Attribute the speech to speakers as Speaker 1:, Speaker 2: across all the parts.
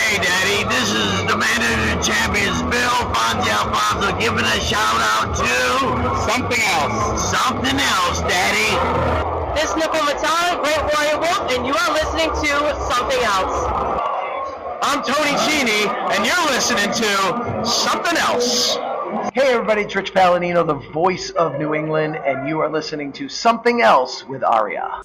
Speaker 1: Hey, Daddy, this is the man of the champions, Bill Fonzie Alfonso, giving a shout out to
Speaker 2: Something else.
Speaker 1: something else, Daddy.
Speaker 3: This is Nicole Matano, Great Warrior Wolf, and you are listening to Something Else.
Speaker 2: I'm Tony Cini, and you're listening to Something Else.
Speaker 4: Hey everybody, it's Rich Palladino, the voice of New England, and you are listening to Something Else with Arya.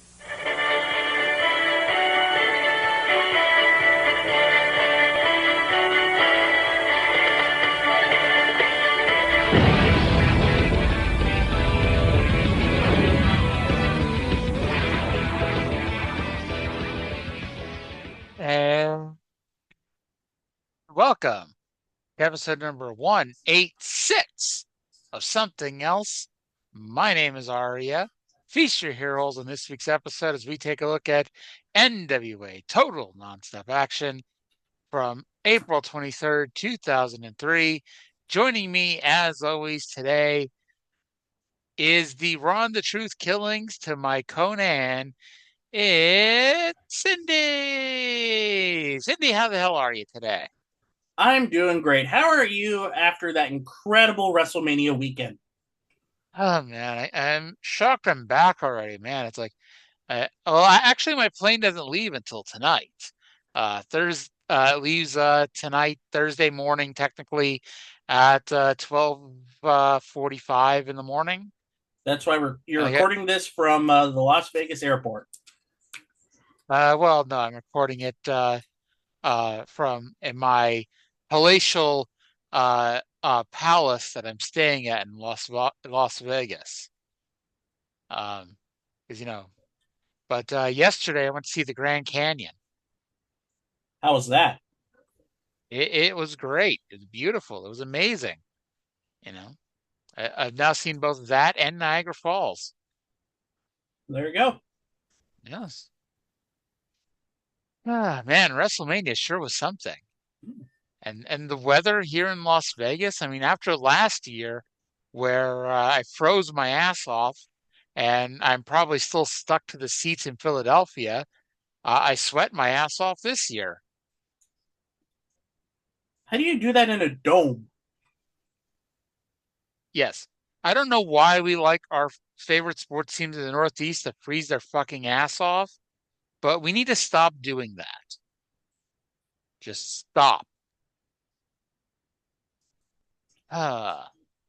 Speaker 5: And welcome to episode number 186 of Something Else. My name is Arya. Feast your heroes in this week's episode as we take a look at NWA Total Nonstop Action from April 23rd, 2003. Joining me, as always, today is the Ron the Truth Killings to my Conan. It's Cindy. Cindy, how the hell are you today?
Speaker 6: I'm doing great. How are you after that incredible WrestleMania weekend?
Speaker 5: Oh man, I'm shocked I'm back already, man. It's like, actually, my plane doesn't leave until tonight. It leaves tonight, Thursday morning, technically at 12:45 in the morning.
Speaker 6: That's why you're recording this from the Las Vegas airport.
Speaker 5: Well, no, I'm recording it from in my palatial palace that I'm staying at in Las Vegas. Because but yesterday I went to see the Grand Canyon.
Speaker 6: How was that?
Speaker 5: It was great. It was beautiful. It was amazing. I've now seen both that and Niagara Falls.
Speaker 6: There you go.
Speaker 5: Yes. Ah, man, WrestleMania sure was something. And the weather here in Las Vegas, I mean, after last year where I froze my ass off and I'm probably still stuck to the seats in Philadelphia, I sweat my ass off this year.
Speaker 6: How do you do that in a dome?
Speaker 5: Yes. I don't know why we like our favorite sports teams in the Northeast to freeze their fucking ass off, but we need to stop doing that. Just stop.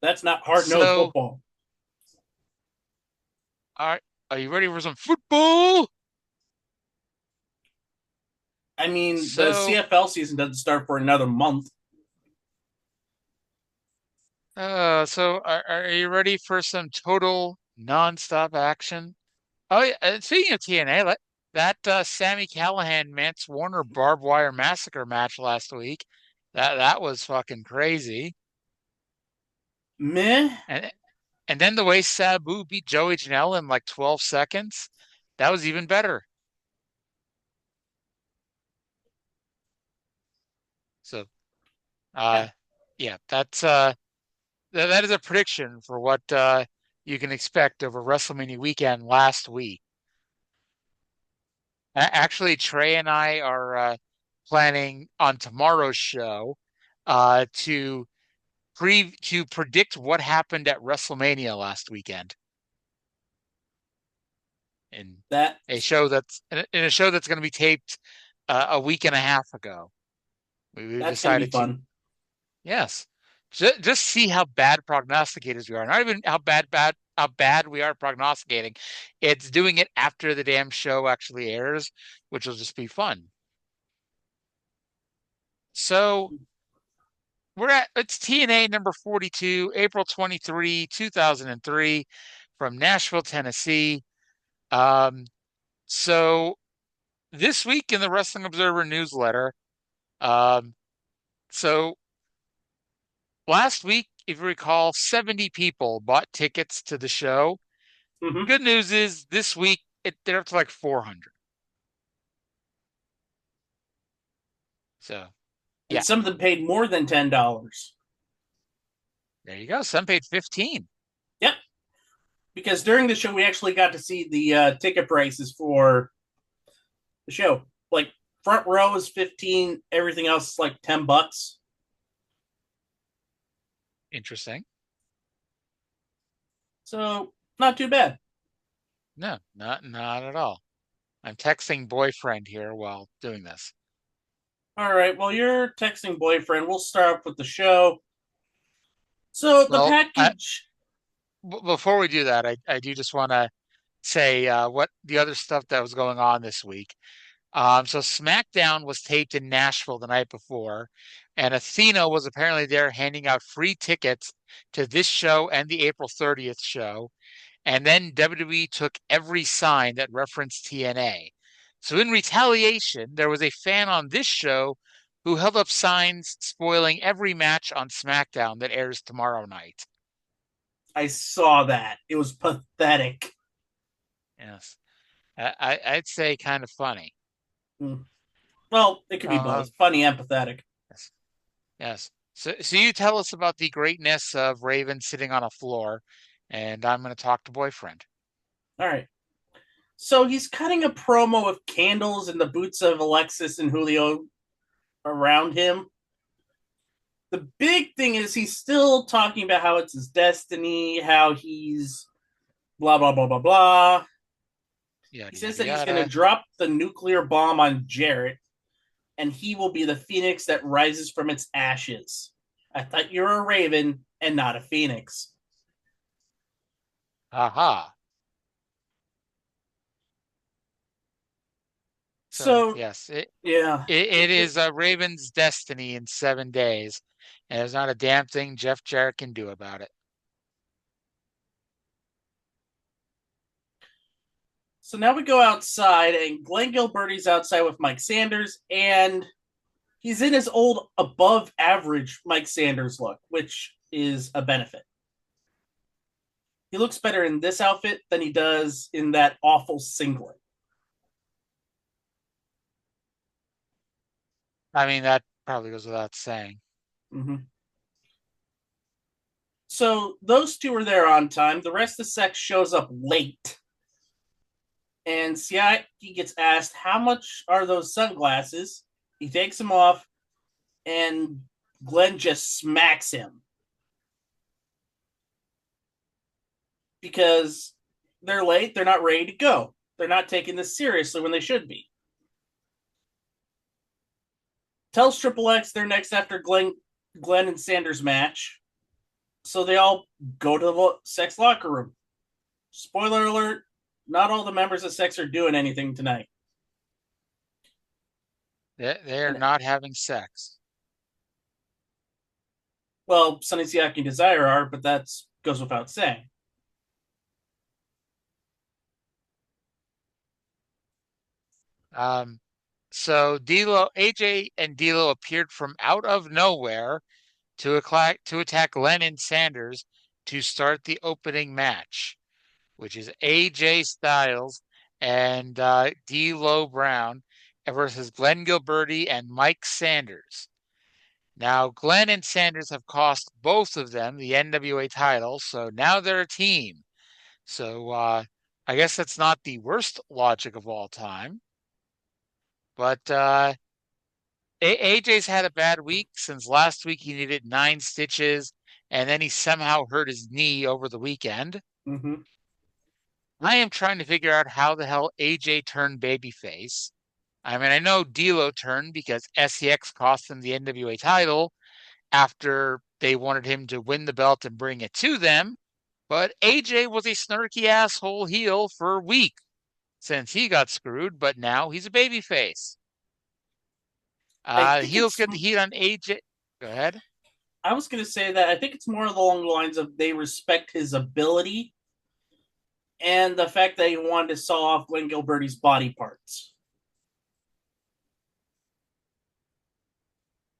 Speaker 6: That's not hard-nosed football.
Speaker 5: All right, are you ready for some football?
Speaker 6: I mean, the CFL season doesn't start for another month.
Speaker 5: So are you ready for some total nonstop action? Oh yeah, speaking of TNA, that Sami Callihan Mance Warner barbed wire massacre match last week, that was fucking crazy.
Speaker 6: Meh.
Speaker 5: And then the way Sabu beat Joey Janela in like 12 seconds, that was even better. So, yeah, that's that is a prediction for what you can expect over WrestleMania weekend last week. Actually, Trey and I are planning on tomorrow's show to predict what happened at WrestleMania last weekend. In a show that's going to be taped a week and a half ago. We
Speaker 6: That's
Speaker 5: decided
Speaker 6: gonna be fun.
Speaker 5: Yes, just see how bad prognosticators we are. Not even how bad we are prognosticating. It's doing it after the damn show actually airs, which will just be fun. So it's TNA number 42, April 23, 2003, from Nashville, Tennessee. So this week in the Wrestling Observer newsletter, so last week, if you recall, 70 people bought tickets to the show.
Speaker 6: Mm-hmm.
Speaker 5: Good news is this week they're up to like 400. So, yeah.
Speaker 6: And some of them paid more than $10.
Speaker 5: There you go. Some paid 15.
Speaker 6: Yep. Because during the show, we actually got to see the ticket prices for the show. Like Front row is 15. Everything else is like $10.
Speaker 5: Interesting.
Speaker 6: So not too bad.
Speaker 5: No, not at all. I'm texting boyfriend here while doing this.
Speaker 6: All right. Well, you're texting boyfriend. We'll start up with the show. So the
Speaker 5: Well,
Speaker 6: package.
Speaker 5: before we do that, I do just want to say what the other stuff that was going on this week. So SmackDown was taped in Nashville the night before, and Athena was apparently there handing out free tickets to this show and the April 30th show. And then WWE took every sign that referenced TNA. So in retaliation, there was a fan on this show who held up signs spoiling every match on SmackDown that airs tomorrow night.
Speaker 6: I saw that. It was pathetic.
Speaker 5: Yes. I'd say kind of funny.
Speaker 6: Well, it could be both. Funny and pathetic.
Speaker 5: Yes. Yes. So you tell us about the greatness of Raven sitting on a floor, and I'm going to talk to boyfriend.
Speaker 6: All right. So he's cutting a promo with candles and the boots of Alexis and Julio around him. The big thing is he's still talking about how it's his destiny, how he's blah, blah, blah, blah, blah.
Speaker 5: Yeah,
Speaker 6: he says that he's going to drop the nuclear bomb on Jarrett, and he will be the phoenix that rises from its ashes. I thought you were a raven and not a phoenix.
Speaker 5: Aha.
Speaker 6: So
Speaker 5: yes, it is a Raven's destiny in 7 days, and there's not a damn thing Jeff Jarrett can do about it.
Speaker 6: So now we go outside, and Glenn Gilbert's outside with Mike Sanders, and he's in his old above-average Mike Sanders look, which is a benefit. He looks better in this outfit than he does in that awful singlet.
Speaker 5: I mean, that probably goes without saying.
Speaker 6: Mm-hmm. So those two are there on time. The rest of the sect shows up late. And Siaki gets asked, how much are those sunglasses? He takes them off, and Glenn just smacks him. Because they're late, they're not ready to go. They're not taking this seriously when they should be. Tells Triple X they're next after Glenn and Sanders match. So they all go to the Sex locker room. Spoiler alert, not all the members of Sex are doing anything tonight.
Speaker 5: They're not having sex.
Speaker 6: Well, Sonny Siaki and Desire are, but that goes without saying.
Speaker 5: So AJ and D'Lo appeared from out of nowhere to attack Lynn and Sanders to start the opening match, which is AJ Styles and D'Lo Brown versus Glenn Gilberti and Mike Sanders. Now, Glenn and Sanders have cost both of them the NWA title, so now they're a team. So I guess that's not the worst logic of all time. But AJ's had a bad week since last week. He needed 9 stitches, and then he somehow hurt his knee over the weekend.
Speaker 6: Mm-hmm.
Speaker 5: I am trying to figure out how the hell AJ turned babyface. I mean, I know D'Lo turned because SEX cost him the NWA title after they wanted him to win the belt and bring it to them. But AJ was a snarky asshole heel for a week since he got screwed, but now he's a babyface. Heels get the heat on AJ. Go ahead.
Speaker 6: I was going to say that I think it's more along the lines of they respect his ability and the fact that he wanted to saw off Glenn Gilberti's body parts.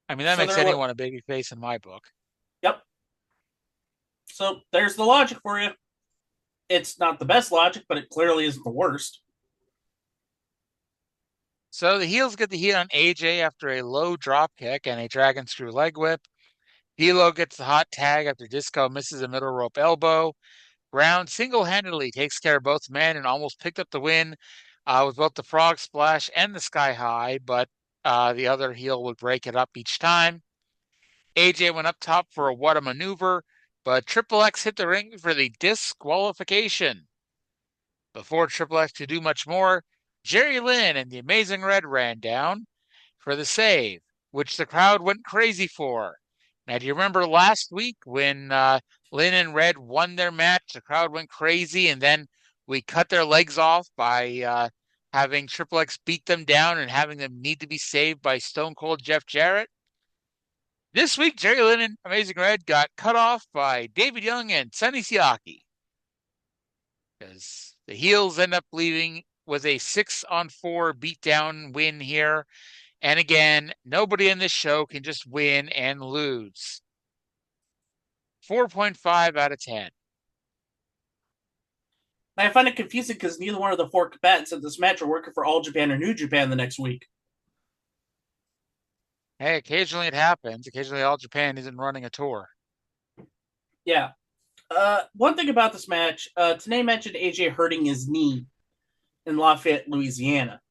Speaker 5: I mean, that makes anyone a babyface in my book.
Speaker 6: Yep. So there's the logic for you. It's not the best logic, but it clearly isn't the worst.
Speaker 5: So the heels get the heat on AJ after a low drop kick and a dragon screw leg whip. D'Lo gets the hot tag after Disco misses a middle rope elbow. Brown single-handedly takes care of both men and almost picked up the win with both the frog splash and the sky high, but the other heel would break it up each time. AJ went up top for a what a maneuver, but Triple X hit the ring for the disqualification. Before Triple X could do much more, Jerry Lynn and the Amazing Red ran down for the save, which the crowd went crazy for. Now, do you remember last week when Lynn and Red won their match? The crowd went crazy, and then we cut their legs off by having Triple X beat them down and having them need to be saved by Stone Cold Jeff Jarrett. This week, Jerry Lynn and Amazing Red got cut off by David Young and Sonny Siaki, because the heels end up leaving with a 6-on-4 beatdown win here. And again, nobody in this show can just win and lose. 4.5 out of 10.
Speaker 6: I find it confusing because neither one of the four combatants in this match are working for All Japan or New Japan the next week.
Speaker 5: Hey, occasionally it happens. Occasionally All Japan isn't running a tour.
Speaker 6: Yeah. One thing about this match, Tenay mentioned AJ hurting his knee in Lafayette, Louisiana.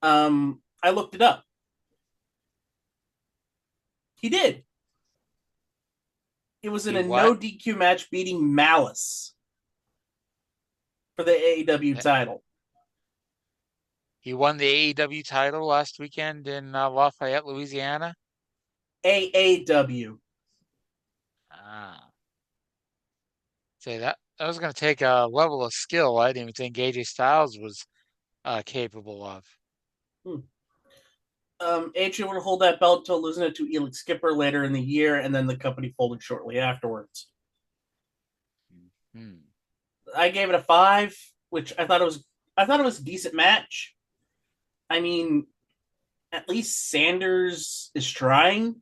Speaker 6: I looked it up. He did. It was in a no DQ match beating Malice for the AEW title.
Speaker 5: He won the AEW title last weekend in Lafayette, Louisiana.
Speaker 6: AAW.
Speaker 5: Say that was going to take a level of skill I didn't even think AJ Styles was capable of.
Speaker 6: AJ would hold that belt until losing it to Elix Skipper later in the year, and then the company folded shortly afterwards. I gave it a 5, which I thought it was a decent match. I mean, at least Sanders is trying,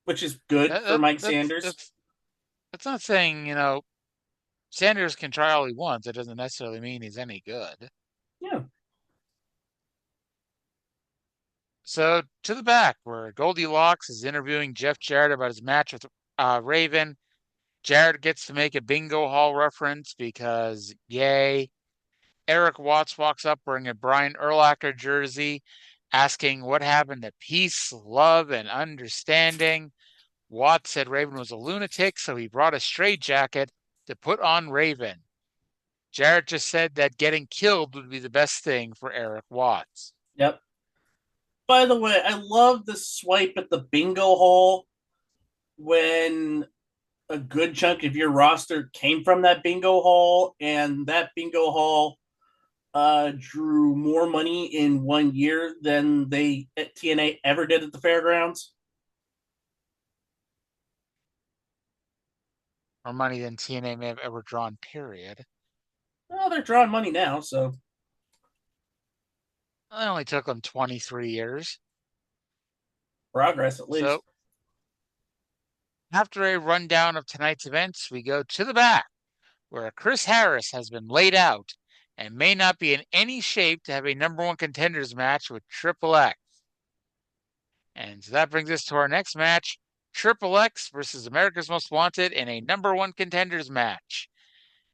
Speaker 6: which is good for Mike Sanders.
Speaker 5: That's not saying, Sanders can try all he wants. It doesn't necessarily mean he's any good.
Speaker 6: Yeah.
Speaker 5: So to the back, where Goldilocks is interviewing Jeff Jarrett about his match with Raven. Jarrett gets to make a bingo hall reference because, yay. Eric Watts walks up wearing a Brian Urlacher jersey, asking what happened to peace, love, and understanding. Watts said Raven was a lunatic, so he brought a straitjacket to put on Raven. Jarrett just said that getting killed would be the best thing for Eric Watts.
Speaker 6: Yep. By the way, I love the swipe at the bingo hall when a good chunk of your roster came from that bingo hall, and that bingo hall drew more money in 1 year than they at TNA ever did at the fairgrounds.
Speaker 5: More money than TNA may have ever drawn, period.
Speaker 6: Well, they're drawing money now, so.
Speaker 5: It only took them 23 years.
Speaker 6: Progress, at least.
Speaker 5: So, after a rundown of tonight's events, we go to the back, where Chris Harris has been laid out and may not be in any shape to have a number one contenders match with Triple X. And so that brings us to our next match, Triple X versus America's Most Wanted in a number one contenders match.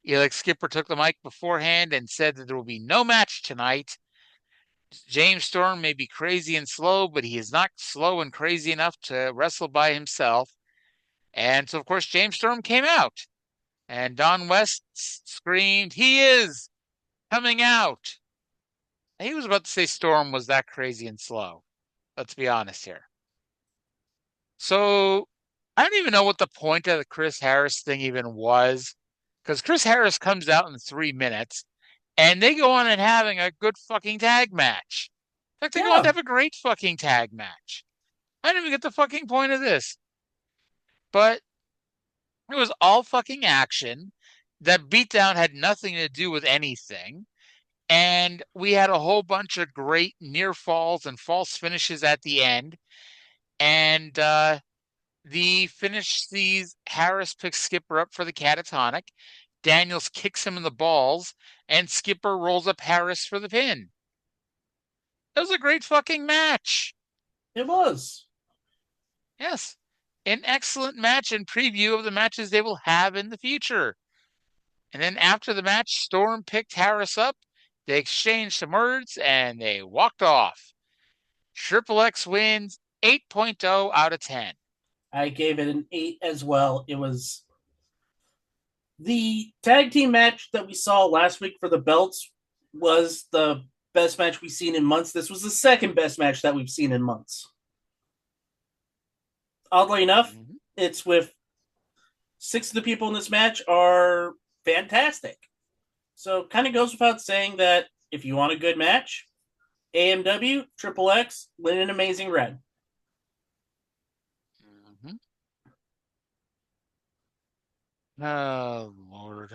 Speaker 5: Elix Skipper took the mic beforehand and said that there will be no match tonight. James Storm may be crazy and slow, but he is not slow and crazy enough to wrestle by himself. And so, of course, James Storm came out. And Don West screamed, "He is coming out." He was about to say Storm was that crazy and slow. Let's be honest here. So, I don't even know what the point of the Chris Harris thing even was. Because Chris Harris comes out in 3 minutes, and they go on and having a good fucking tag match. In fact, they go on to have a great fucking tag match. I don't even get the fucking point of this. But it was all fucking action. That beatdown had nothing to do with anything. And we had a whole bunch of great near falls and false finishes at the end. And the finish sees Harris pick Skipper up for the catatonic. Daniels kicks him in the balls, and Skipper rolls up Harris for the pin. It was a great fucking match.
Speaker 6: It was.
Speaker 5: Yes. An excellent match and preview of the matches they will have in the future. And then after the match, Storm picked Harris up, They exchanged some words and they walked off. Triple X wins 8.0 out of 10.
Speaker 6: I gave it an 8 as well. It was the tag team match that we saw last week for the belts was the best match we've seen in months. This was the second best match that we've seen in months. Oddly enough, it's with 6 of the people in this match are fantastic. So kind of goes without saying that if you want a good match, AMW, Triple X, Lynn and Amazing Red.
Speaker 5: Oh, Lord.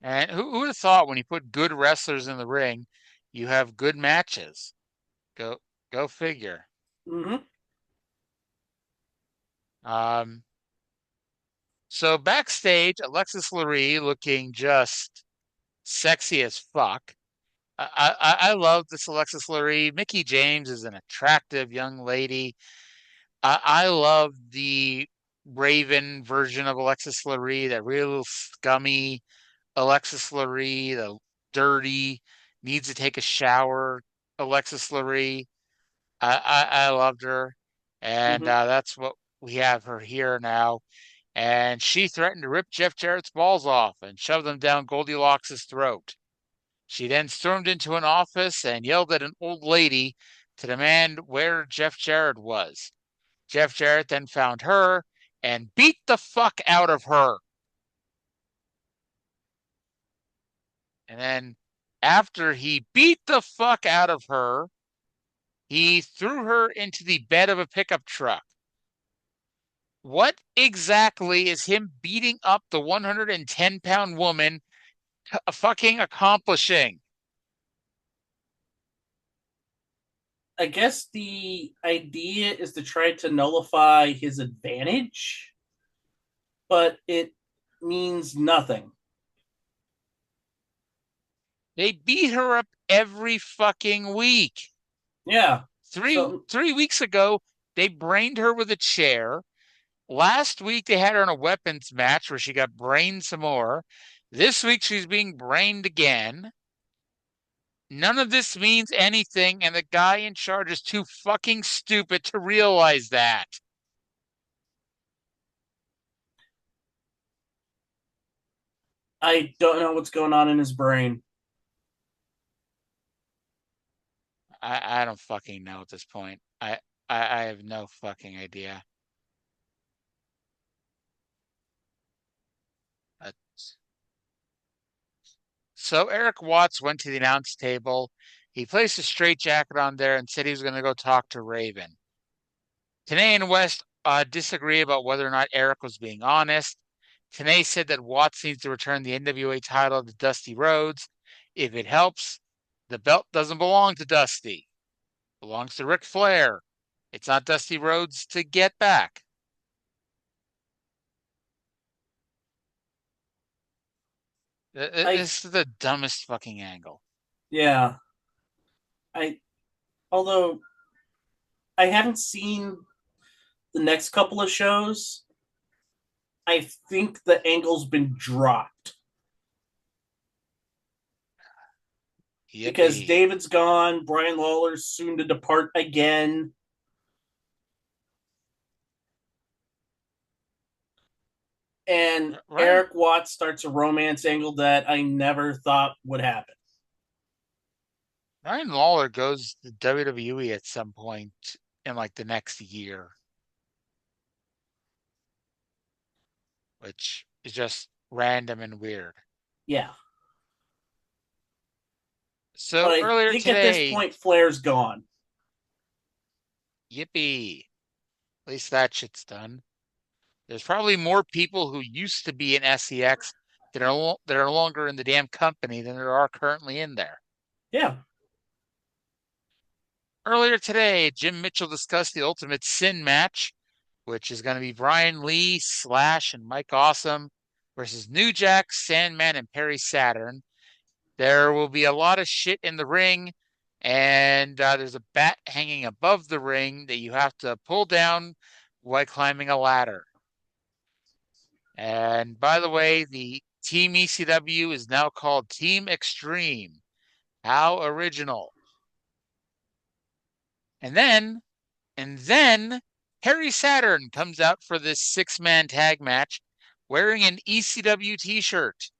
Speaker 5: And who would have thought when you put good wrestlers in the ring, you have good matches? Go figure. So backstage, Alexis Laree looking just sexy as fuck. I love this Alexis Laree. Mickie James is an attractive young lady. I love the Raven version of Alexis Laree, that real scummy Alexis Laree, the dirty, needs to take a shower Alexis Laree. I loved her, and that's what we have her here now. And she threatened to rip Jeff Jarrett's balls off and shove them down Goldilocks' throat. She then stormed into an office and yelled at an old lady to demand where Jeff Jarrett was. Jeff Jarrett then found her and beat the fuck out of her. And then after he beat the fuck out of her, he threw her into the bed of a pickup truck. What exactly is him beating up the 110-pound woman fucking accomplishing?
Speaker 6: I guess the idea is to try to nullify his advantage, but it means nothing.
Speaker 5: They beat her up every fucking week.
Speaker 6: Yeah.
Speaker 5: Three weeks ago, they brained her with a chair. Last week, they had her in a weapons match where she got brained some more. This week, she's being brained again. None of this means anything, and the guy in charge is too fucking stupid to realize that.
Speaker 6: I don't know what's going on in his brain.
Speaker 5: I don't fucking know at this point. I have no fucking idea. So Eric Watts went to the announce table. He placed a straitjacket on there and said he was going to go talk to Raven. Tenay and West disagree about whether or not Eric was being honest. Tenay said that Watts needs to return the NWA title to Dusty Rhodes. If it helps, the belt doesn't belong to Dusty. It belongs to Ric Flair. It's not Dusty Rhodes to get back. This is the dumbest fucking angle.
Speaker 6: Yeah. Although I haven't seen the next couple of shows, I think the angle's been dropped. Yippee. Because David's gone, Brian Lawler's soon to depart again. And right. Eric Watts starts a romance angle that I never thought would happen.
Speaker 5: Brian Lawler goes to WWE at some point in like the next year, which is just random and weird.
Speaker 6: Yeah.
Speaker 5: So
Speaker 6: but
Speaker 5: earlier
Speaker 6: I think
Speaker 5: today,
Speaker 6: at this point, Flair's gone.
Speaker 5: Yippee! At least that shit's done. There's probably more people who used to be in SEX that are no longer in the damn company than there are currently in there.
Speaker 6: Yeah.
Speaker 5: Earlier today, Jim Mitchell discussed the Ultimate Sin match, which is going to be Brian Lee, Slash, and Mike Awesome versus New Jack, Sandman, and Perry Saturn. There will be a lot of shit in the ring, and there's a bat hanging above the ring that you have to pull down while climbing a ladder. And by the way, the Team ECW is now called Team Extreme. How original. And then Harry Saturn comes out for this 6-man tag match wearing an ECW t-shirt.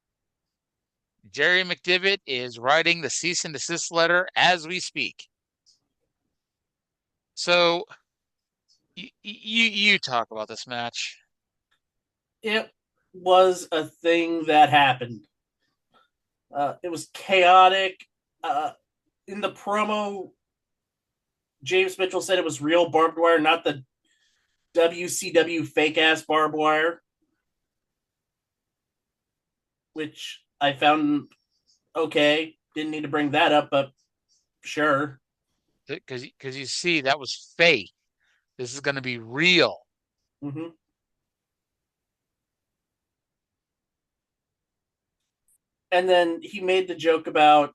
Speaker 5: Jerry McDevitt is writing the cease and desist letter as we speak. So, you talk about this match.
Speaker 6: It was a thing that happened. It was chaotic. In the promo, James Mitchell said it was real barbed wire, not the WCW fake-ass barbed wire, which I found okay. Didn't need to bring that up, but sure.
Speaker 5: Because you see, that was fake. This is going to be real.
Speaker 6: Mm-hmm. And then he made the joke about,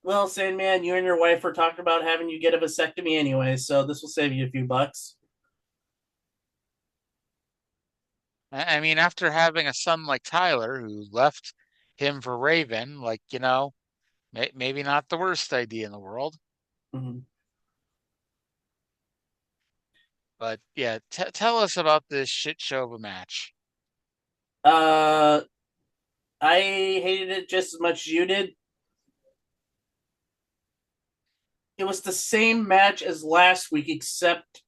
Speaker 6: well, Sandman, you and your wife were talking about having you get a vasectomy anyway, so this will save you a few bucks.
Speaker 5: I mean, after having a son like Tyler who left him for Raven, like, maybe not the worst idea in the world.
Speaker 6: Mm-hmm.
Speaker 5: But yeah, tell us about this shit show of a match.
Speaker 6: I hated it just as much as you did. It was the same match as last week, except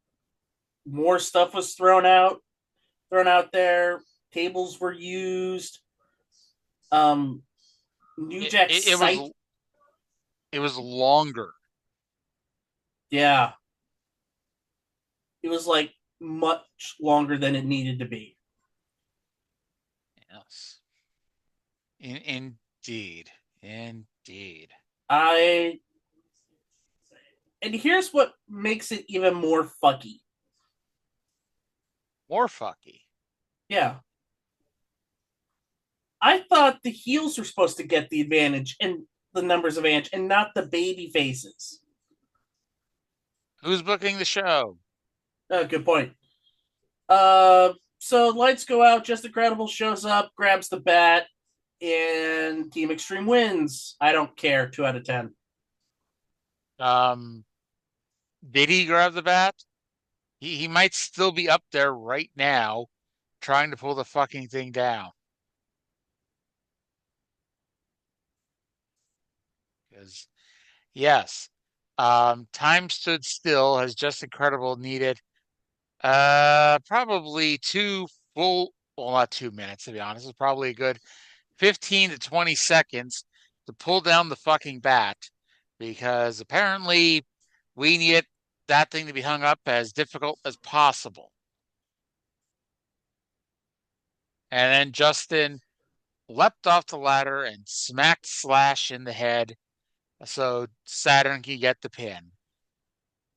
Speaker 6: more stuff was thrown out there. Tables were used. New Jack's site.
Speaker 5: It was longer.
Speaker 6: Yeah. It was like much longer than it needed to be.
Speaker 5: Yes. Indeed. Indeed.
Speaker 6: And here's what makes it even more fucky.
Speaker 5: More fucky?
Speaker 6: Yeah. I thought the heels were supposed to get the advantage and the numbers advantage, and not the baby faces.
Speaker 5: Who's booking the show?
Speaker 6: Good point. So lights go out. Just Incredible shows up, grabs the bat, and Team Extreme wins. I don't care. 2 out of 10.
Speaker 5: Did he grab the bat? He might still be up there right now trying to pull the fucking thing down. Because, yes, time stood still as Just Incredible needed probably not 2 minutes, to be honest. It's probably a good 15 to 20 seconds to pull down the fucking bat, because apparently we needed that thing to be hung up as difficult as possible. And then Justin leapt off the ladder and smacked Slash in the head so Saturn could get the pin.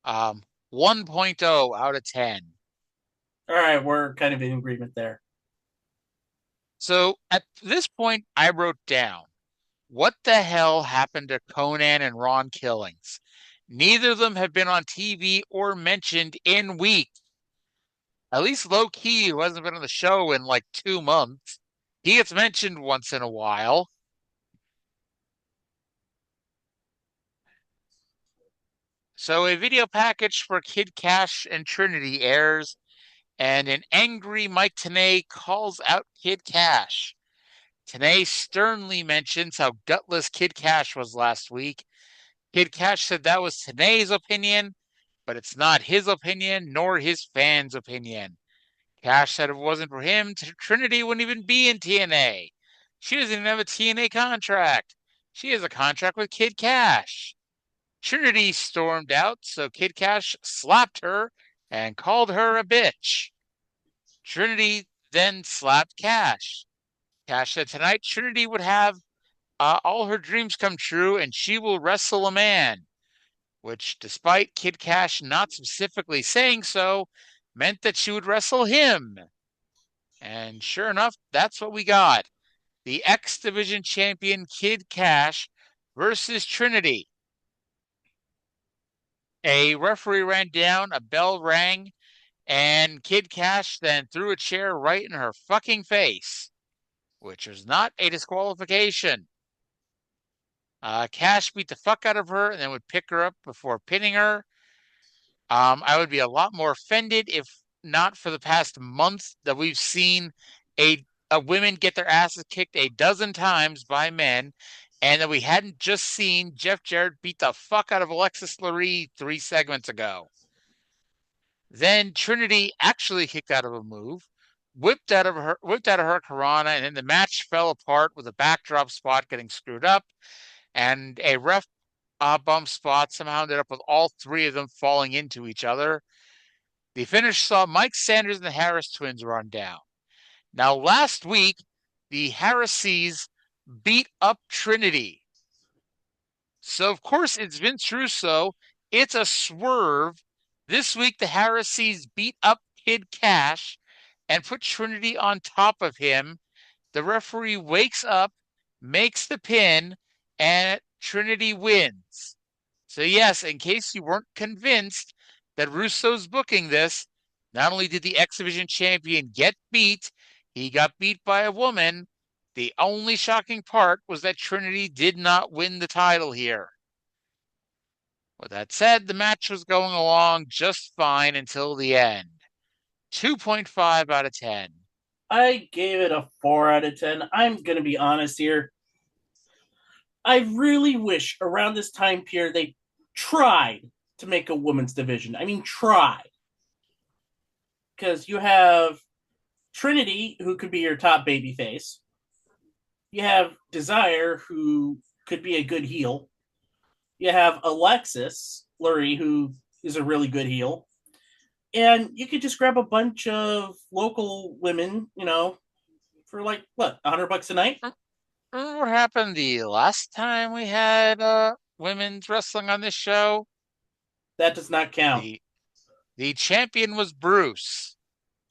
Speaker 5: 1.0 out of 10.
Speaker 6: All right, we're kind of in agreement there.
Speaker 5: So at this point, I wrote down, what the hell happened to Conan and Ron Killings? Neither of them have been on TV or mentioned in weeks. At least Low Key, who hasn't been on the show in like 2 months, he gets mentioned once in a while. So a video package for Kid Cash and Trinity airs, and an angry Mike Tenay calls out Kid Cash. Tenay sternly mentions how gutless Kid Cash was last week. Kid Cash said that was Tenay's opinion, but it's not his opinion nor his fans' opinion. Cash said if it wasn't for him, Trinity wouldn't even be in TNA. She doesn't even have a TNA contract. She has a contract with Kid Cash. Trinity stormed out, so Kid Cash slapped her and called her a bitch. Trinity then slapped Cash. Cash said tonight Trinity would have all her dreams come true and she will wrestle a man, which, despite Kid Cash not specifically saying so, meant that she would wrestle him. And sure enough, that's what we got. The X Division champion Kid Cash versus Trinity. A referee ran down, a bell rang, and Kid Cash then threw a chair right in her fucking face. which was not a disqualification. Cash beat the fuck out of her and then would pick her up before pinning her. I would be a lot more offended if not for the past month that we've seen a women get their asses kicked a dozen times by men, and that we hadn't just seen Jeff Jarrett beat the fuck out of Alexis Laree 3 segments ago. Then Trinity actually kicked out of a move, whipped out of her Karana, and then the match fell apart with a backdrop spot getting screwed up, and a ref bump spot somehow ended up with all three of them falling into each other. The finish saw Mike Sanders and the Harris twins run down. Now, last week, the Harrises beat up Trinity. So, of course, it's Vince Russo. It's a swerve. This week, the Harrises beat up Kid Cash and put Trinity on top of him. The referee wakes up, makes the pin, and Trinity wins. So, yes, in case you weren't convinced that Russo's booking this, not only did the X Division champion get beat, he got beat by a woman. The only shocking part was that Trinity did not win the title here. With that said, the match was going along just fine until the end. 2.5 out of 10.
Speaker 6: I gave it a 4 out of 10. I'm going to be honest here. I really wish around this time period they tried to make a women's division. I mean, tried. Because you have Trinity, who could be your top babyface. You have Desire, who could be a good heel. You have Alexis Laree, who is a really good heel. And you could just grab a bunch of local women, for like, what, $100 a night?
Speaker 5: Remember what happened the last time we had women's wrestling on this show?
Speaker 6: That does not count.
Speaker 5: The champion was Bruce.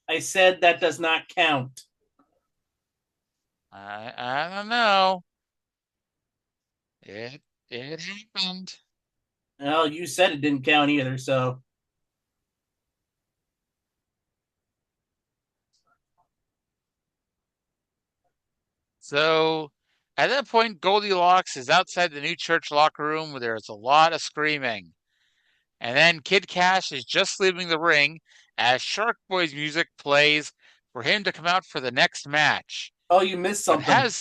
Speaker 6: I said that does not count.
Speaker 5: I don't know. It happened.
Speaker 6: Well, you said it didn't count either, so.
Speaker 5: So at that point, Goldilocks is outside the new church locker room where there's a lot of screaming. And then Kid Cash is just leaving the ring as Shark Boy's music plays for him to come out for the next match.
Speaker 6: Oh, you missed something.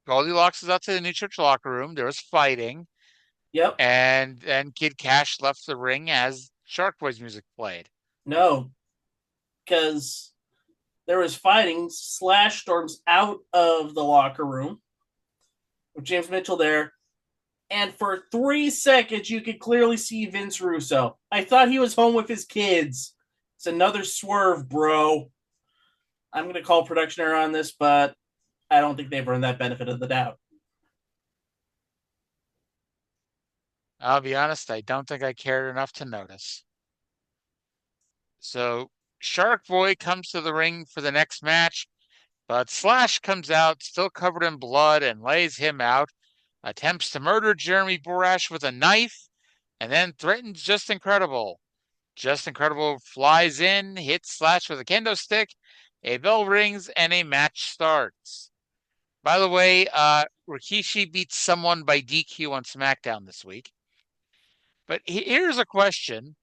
Speaker 5: Goldilocks is outside the new church locker room. There was fighting.
Speaker 6: Yep.
Speaker 5: And then Kid Cash left the ring as Shark Boy's music played.
Speaker 6: No, because there was fighting. Slash storms out of the locker room with James Mitchell there. And for 3 seconds, you could clearly see Vince Russo. I thought he was home with his kids. It's another swerve, bro. I'm going to call production error on this, but I don't think they've earned that benefit of the doubt.
Speaker 5: I'll be honest, I don't think I cared enough to notice. So Shark Boy comes to the ring for the next match, but Slash comes out still covered in blood and lays him out, attempts to murder Jeremy Borash with a knife, and then threatens Just Incredible. Just Incredible flies in, hits Slash with a kendo stick, a bell rings, and a match starts. By the way, Rikishi beats someone by DQ on SmackDown this week. But here's a question.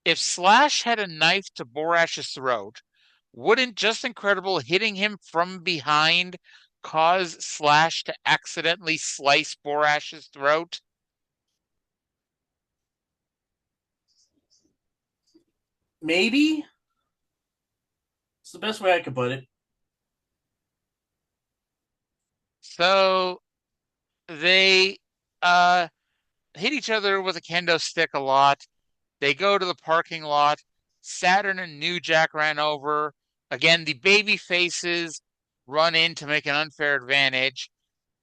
Speaker 5: If Slash had a knife to Borash's throat, wouldn't Just Incredible hitting him from behind cause Slash to accidentally slice Borash's throat?
Speaker 6: Maybe. It's the best way I could put it.
Speaker 5: So they hit each other with a kendo stick a lot. They go to the parking lot. Saturn and New Jack ran over. Again, the baby faces run in to make an unfair advantage.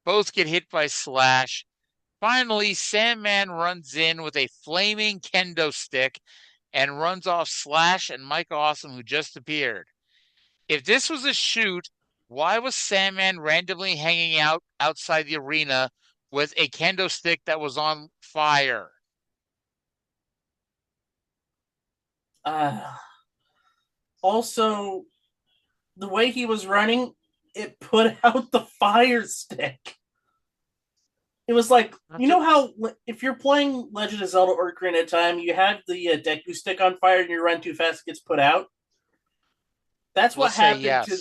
Speaker 5: Both get hit by Slash. Finally, Sandman runs in with a flaming kendo stick and runs off Slash and Mike Awesome, who just appeared. If this was a shoot, why was Sandman randomly hanging out outside the arena with a kendo stick that was on fire?
Speaker 6: Also, the way he was running, it put out the fire stick. It was like, you know how if you're playing Legend of Zelda or Ocarina of Time, you have the Deku stick on fire and you run too fast, it gets put out. That's
Speaker 5: We'll
Speaker 6: what
Speaker 5: say
Speaker 6: happened
Speaker 5: yes.
Speaker 6: to.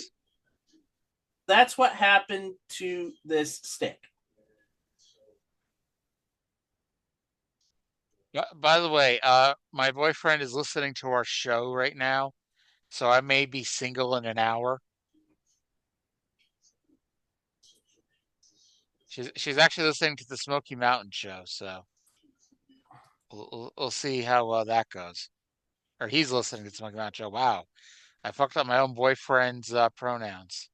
Speaker 6: That's what happened to this stick.
Speaker 5: By the way, my boyfriend is listening to our show right now, so I may be single in an hour. She's actually listening to the Smoky Mountain show, so we'll see how that goes. Or he's listening to the Smoky Mountain show. Wow, I fucked up my own boyfriend's pronouns.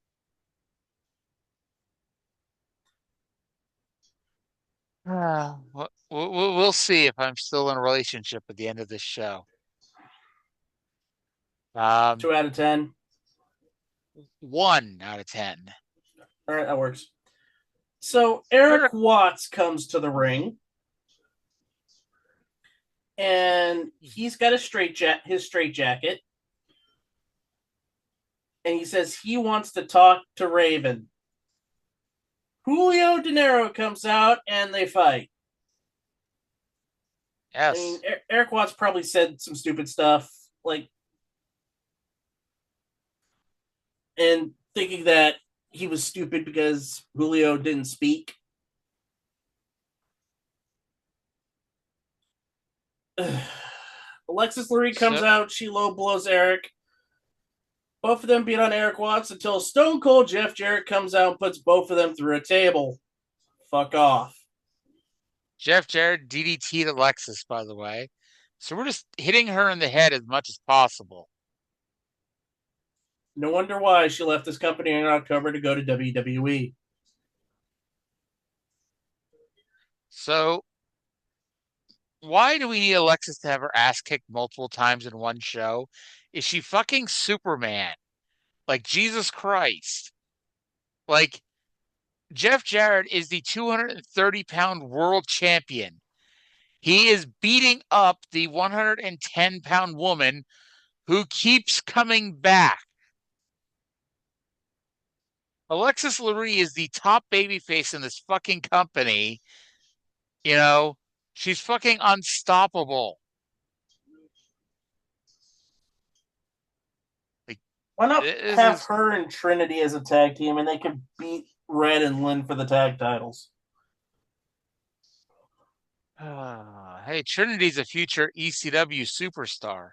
Speaker 5: We'll see if I'm still in a relationship at the end of this show.
Speaker 6: 2 out of 10.
Speaker 5: 1 out of 10.
Speaker 6: All right, that works. So Eric Watts comes to the ring, and he's got his straight jacket, and he says he wants to talk to Raven. Julio De Niro comes out, and they fight.
Speaker 5: Yes.
Speaker 6: I mean, Eric Watts probably said some stupid stuff, like, and thinking that he was stupid because Julio didn't speak. Alexis Laree comes out. She low blows Eric. Both of them beat on Eric Watts until Stone Cold Jeff Jarrett comes out and puts both of them through a table. Fuck off.
Speaker 5: Jeff Jarrett DDT'd Alexis, by the way. So we're just hitting her in the head as much as possible.
Speaker 6: No wonder why she left this company in October to go to WWE.
Speaker 5: So why do we need Alexis to have her ass kicked multiple times in one show? Is she fucking Superman? Like, Jesus Christ. Like, Jeff Jarrett is the 230-pound world champion. He is beating up the 110-pound woman who keeps coming back. Alexis Laree is the top babyface in this fucking company. You know, she's fucking unstoppable. Like,
Speaker 6: why not have her and Trinity as a tag team and they could beat Red and Lynn for the tag titles?
Speaker 5: Hey, Trinity's a future ECW superstar.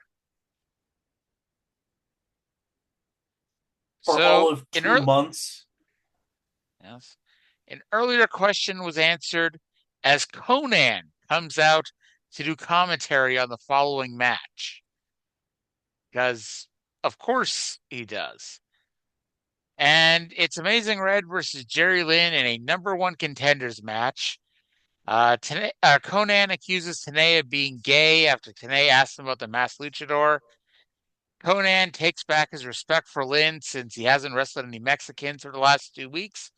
Speaker 6: For all of 2 months.
Speaker 5: Yes. An earlier question was answered as Conan comes out to do commentary on the following match. Because, of course, he does. And it's Amazing Red versus Jerry Lynn in a #1 contenders match. Conan accuses Tenay of being gay after Tenay asks him about the masked luchador. Conan takes back his respect for Lynn since he hasn't wrestled any Mexicans for the last 2 weeks.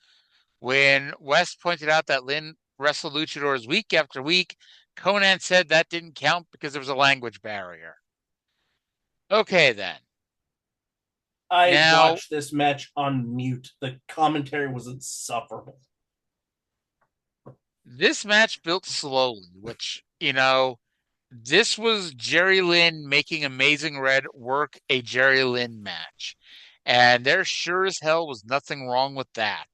Speaker 5: When West pointed out that Lynn wrestled luchadors week after week, Conan said that didn't count because there was a language barrier. Okay, then.
Speaker 6: I watched this match on mute. The commentary was insufferable.
Speaker 5: This match built slowly, which, this was Jerry Lynn making Amazing Red work a Jerry Lynn match. And there sure as hell was nothing wrong with that.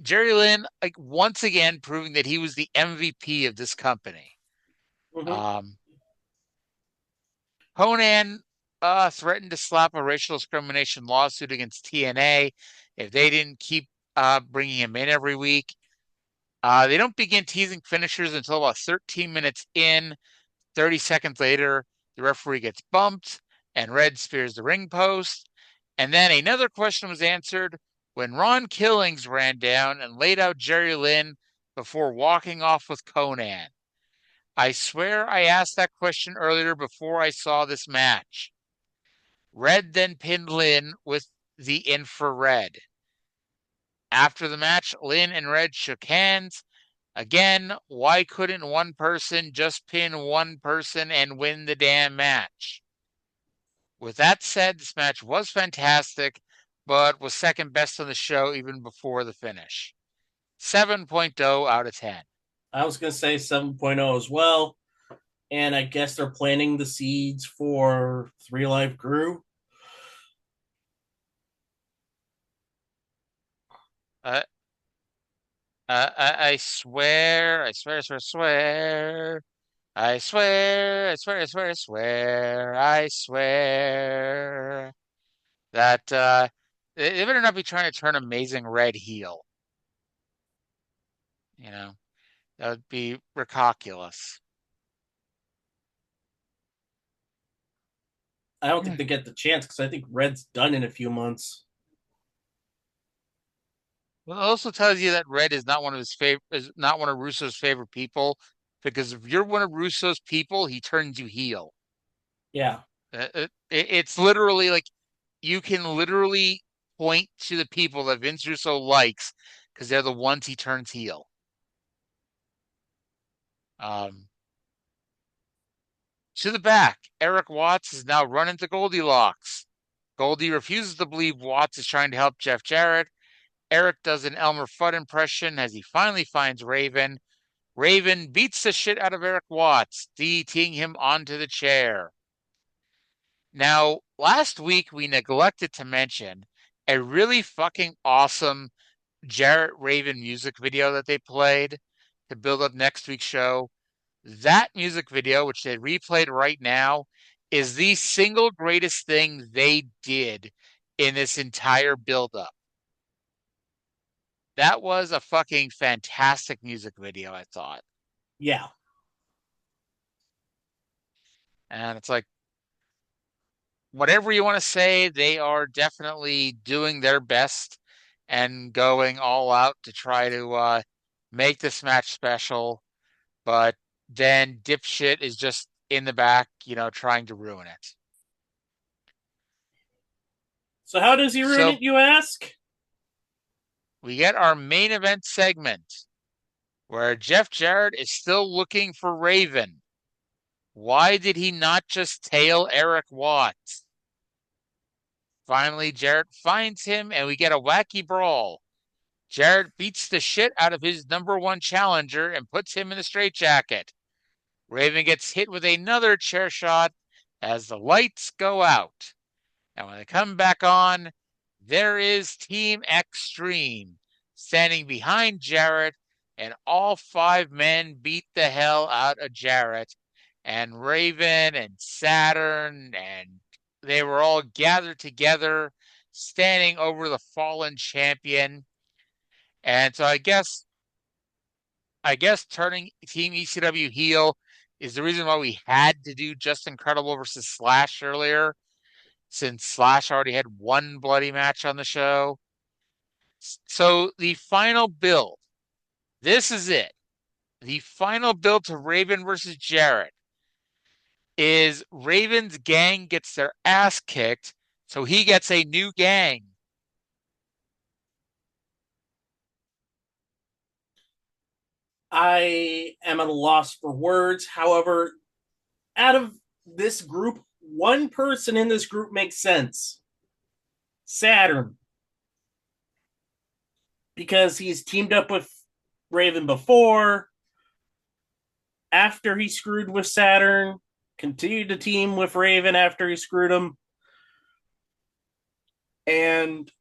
Speaker 5: Jerry Lynn, once again, proving that he was the MVP of this company.
Speaker 6: Mm-hmm.
Speaker 5: Conan threatened to slap a racial discrimination lawsuit against TNA if they didn't keep bringing him in every week. They don't begin teasing finishers until about 13 minutes in. 30 seconds later, the referee gets bumped and Red spears the ring post. And then another question was answered when Ron Killings ran down and laid out Jerry Lynn before walking off with Conan. I swear I asked that question earlier before I saw this match. Red then pinned Lynn with the infrared. After the match, Lynn and Red shook hands. Again, why couldn't one person just pin one person and win the damn match? With that said, this match was fantastic, but was second best on the show even before the finish. 7.0 out of 10.
Speaker 6: I was going to say 7.0 as well. And I guess they're planting the seeds for 3 Live Crew.
Speaker 5: I swear, I swear, I swear, swear. I swear, I swear, I swear, I swear, I swear that they better not be trying to turn Amazing Red heel. You know, that would be ridiculous.
Speaker 6: I don't think they get the chance because I think Red's done in a few months.
Speaker 5: Well, it also tells you that Red is not one of is not one of Russo's favorite people, because if you're one of Russo's people, he turns you heel.
Speaker 6: Yeah.
Speaker 5: It's literally like you can literally point to the people that Vince Russo likes because they're the ones he turns heel. To the back, Eric Watts is now run into Goldilocks. Goldie refuses to believe Watts is trying to help Jeff Jarrett. Eric does an Elmer Fudd impression as he finally finds Raven. Raven beats the shit out of Eric Watts, DDTing him onto the chair. Now, last week we neglected to mention a really fucking awesome Jarrett Raven music video that they played to build up next week's show. That music video, which they replayed right now, is the single greatest thing they did in this entire build-up. That was a fucking fantastic music video, I thought.
Speaker 6: Yeah.
Speaker 5: And it's like, whatever you want to say, they are definitely doing their best and going all out to try to make this match special. But then dipshit is just in the back, trying to ruin it.
Speaker 6: So how does he ruin it, you ask?
Speaker 5: We get our main event segment where Jeff Jarrett is still looking for Raven. Why did he not just tail Eric Watts? Finally, Jarrett finds him and we get a wacky brawl. Jarrett beats the shit out of his #1 challenger and puts him in the straitjacket. Raven gets hit with another chair shot as the lights go out. And when they come back on, there is Team Extreme standing behind Jarrett, and all 5 men beat the hell out of Jarrett. And Raven and Saturn, and they were all gathered together, standing over the fallen champion. And so I guess turning Team ECW heel is the reason why we had to do Just Incredible versus Slash earlier, since Slash already had 1 bloody match on the show. So the final build, this is it. The final build to Raven versus Jarrett is Raven's gang gets their ass kicked, so he gets a new gang.
Speaker 6: I am at a loss for words. However, out of this group, one person in this group makes sense. Saturn. Because he's teamed up with Raven before. After he screwed with Saturn, continued to team with Raven after he screwed him. And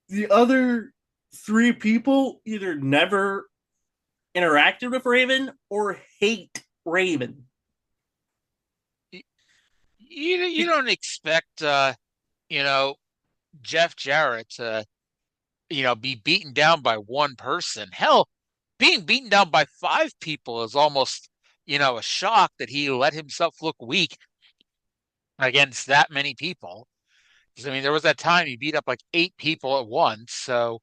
Speaker 6: the other 3 people either never interacted with Raven or hate Raven.
Speaker 5: You don't expect Jeff Jarrett to be beaten down by one person. Hell, being beaten down by 5 people is almost a shock that he let himself look weak against that many people. Because I mean, there was that time he beat up like 8 people at once, so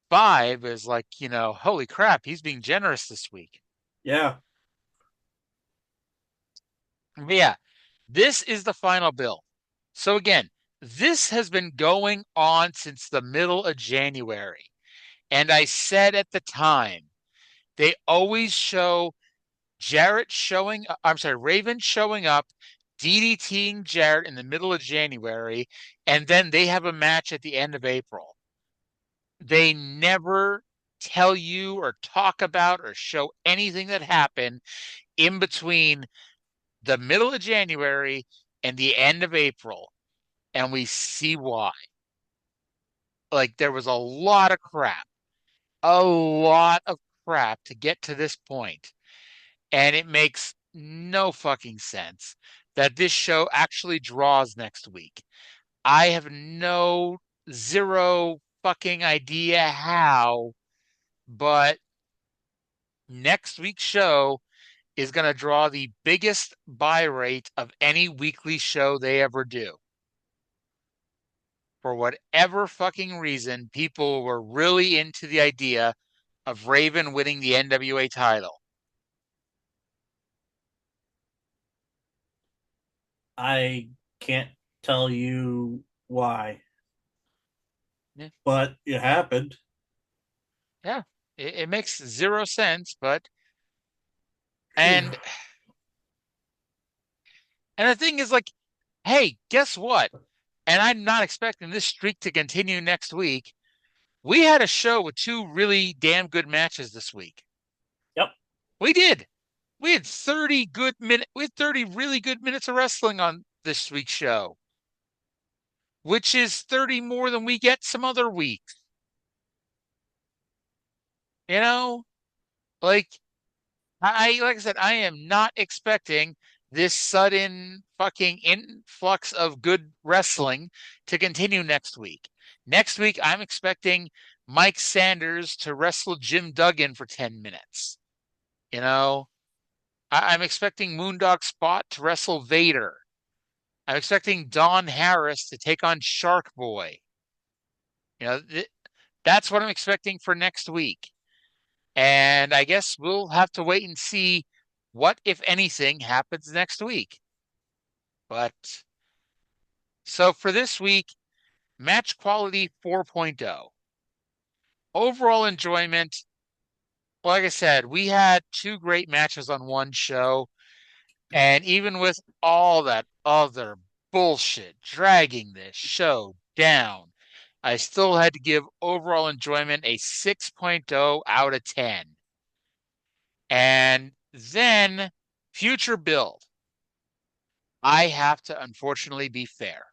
Speaker 5: 5 is like, holy crap, he's being generous this week.
Speaker 6: Yeah.
Speaker 5: But yeah, this is the final build. So again, this has been going on since the middle of January. And I said at the time, they always show Raven showing up DDTing Jarrett in the middle of January, and then they have a match at the end of April. They never tell you or talk about or show anything that happened in between the middle of January and the end of April, and we see why. Like, there was a lot of crap to get to this point, and it makes no fucking sense that this show actually draws next week. I have zero fucking idea how, but next week's show is going to draw the biggest buy rate of any weekly show they ever do. For whatever fucking reason, people were really into the idea of Raven winning the NWA title.
Speaker 6: I can't tell you why.
Speaker 5: Yeah.
Speaker 6: But it happened.
Speaker 5: Yeah, it makes zero sense, but and the thing is, like, hey, guess what? And I'm not expecting this streak to continue next week. We had a show with two really damn good matches this week.
Speaker 6: Yep.
Speaker 5: We did. We had 30 really good minutes of wrestling on this week's show, which is 30 more than we get some other weeks. You know, like I said, I am not expecting this sudden fucking influx of good wrestling to continue next week. Next week, I'm expecting Mike Sanders to wrestle Jim Duggan for 10 minutes. You know, I'm expecting Moondog Spot to wrestle Vader. I'm expecting Don Harris to take on Shark Boy. You know, that's what I'm expecting for next week. And I guess we'll have to wait and see what, if anything, happens next week. But so for this week, match quality 4.0. Overall enjoyment, like I said, we had two great matches on one show. And even with all that other bullshit dragging this show down, I still had to give overall enjoyment a 6.0 out of 10. And then future build. I have to unfortunately be fair.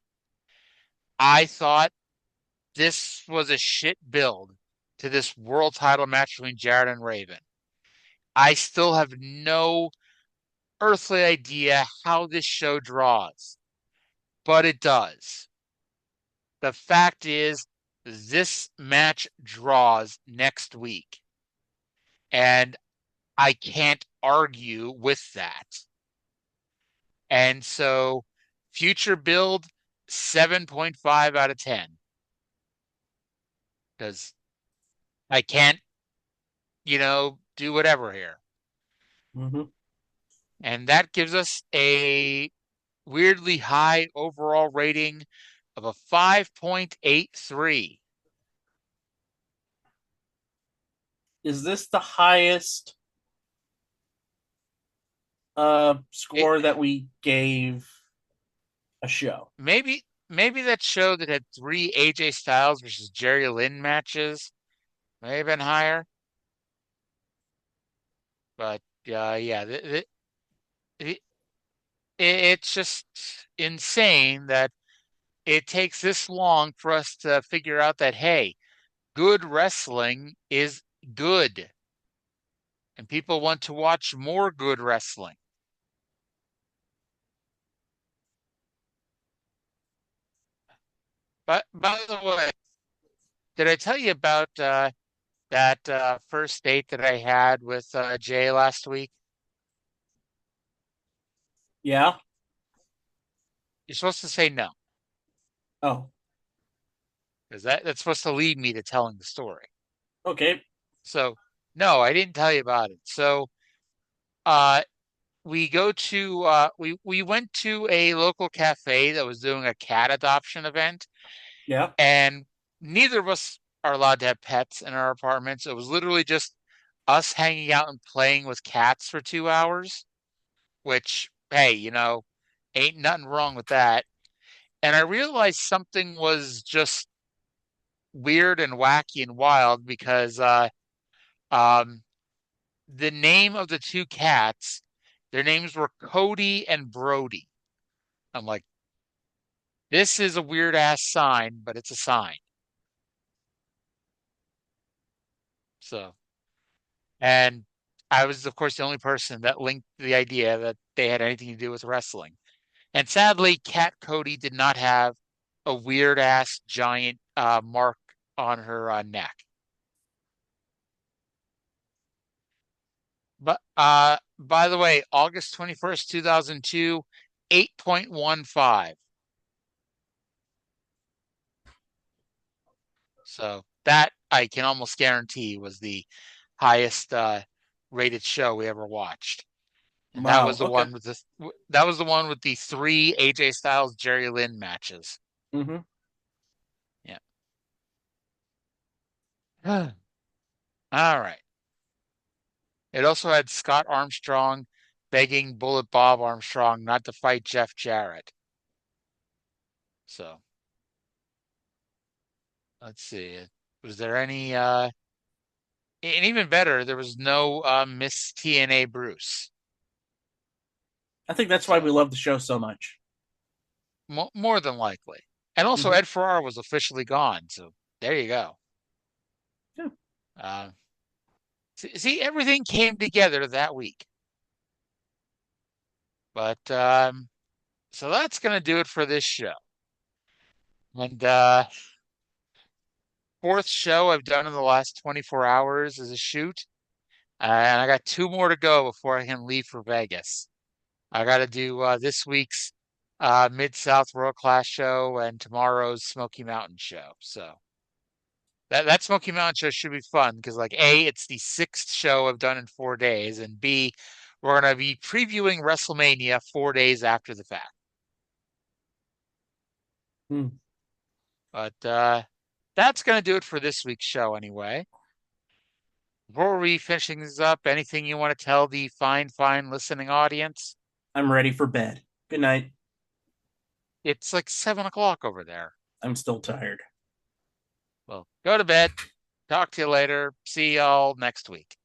Speaker 5: I thought this was a shit build to this world title match between Jarrett and Raven. I still have no earthly idea how this show draws, but it does. The fact is, this match draws next week, and I can't argue with that. And so, future build 7.5 out of 10. Because I can't, do whatever here.
Speaker 6: Mm-hmm.
Speaker 5: And that gives us a weirdly high overall rating of a 5.83.
Speaker 6: Is this the highest score that we gave a show?
Speaker 5: Maybe that show that had 3 AJ Styles versus Jerry Lynn matches may have been higher. But yeah, it's just insane that it takes this long for us to figure out that, hey, good wrestling is good. And people want to watch more good wrestling. But by the way, did I tell you about that first date that I had with Jay last week?
Speaker 6: Yeah.
Speaker 5: You're supposed to say no,
Speaker 6: Oh,
Speaker 5: because that's supposed to lead me to telling the story.
Speaker 6: okay.
Speaker 5: So, no, I didn't tell you about it. So, we went to a local cafe that was doing a cat adoption event,
Speaker 6: Yeah.
Speaker 5: and neither of us are allowed to have pets in our apartments. It was literally just us hanging out and playing with cats for 2 hours, which, hey, Ain't nothing wrong with that. And I realized something was just weird and wacky and wild because um, the name of the two cats, their names were Cody and Brody. I'm like, this is a weird ass sign, but it's a sign. So, and I was, of course, the only person that linked the idea that they had anything to do with wrestling. And sadly, Cat Cody did not have a weird ass giant mark on her neck. But by the way, August 21st, 2002, 8.15. So that I can almost guarantee was the highest rated show we ever watched. And that
Speaker 6: Wow.
Speaker 5: was the
Speaker 6: Okay.
Speaker 5: one with that was the one with the three AJ Styles Jerry Lynn matches.
Speaker 6: Mm-hmm.
Speaker 5: Yeah. All right. It also had Scott Armstrong begging Bullet Bob Armstrong not to fight Jeff Jarrett. So let's see. Was there any and even better, there was no Miss TNA Bruce.
Speaker 6: I think that's why we love the show so much.
Speaker 5: More than likely. And also Ed Ferrara was officially gone, so there you go.
Speaker 6: Yeah.
Speaker 5: See, everything came together that week. But so that's gonna do it for this show. And fourth show I've done in the last 24 hours is a shoot. And I got two more to go before I can leave for Vegas. I got to do this week's Mid-South World Class show and tomorrow's Smoky Mountain show. So that Smoky Mountain show should be fun because, like, A, it's the sixth show I've done in 4 days, and B, we're going to be previewing WrestleMania 4 days after the fact. But that's going to do it for this week's show anyway. Before we finishing this up, anything you want to tell the fine listening audience?
Speaker 6: I'm ready for bed. Good night.
Speaker 5: It's like 7 o'clock over there.
Speaker 6: I'm still tired.
Speaker 5: Well, go to bed. Talk to you later. See y'all next week.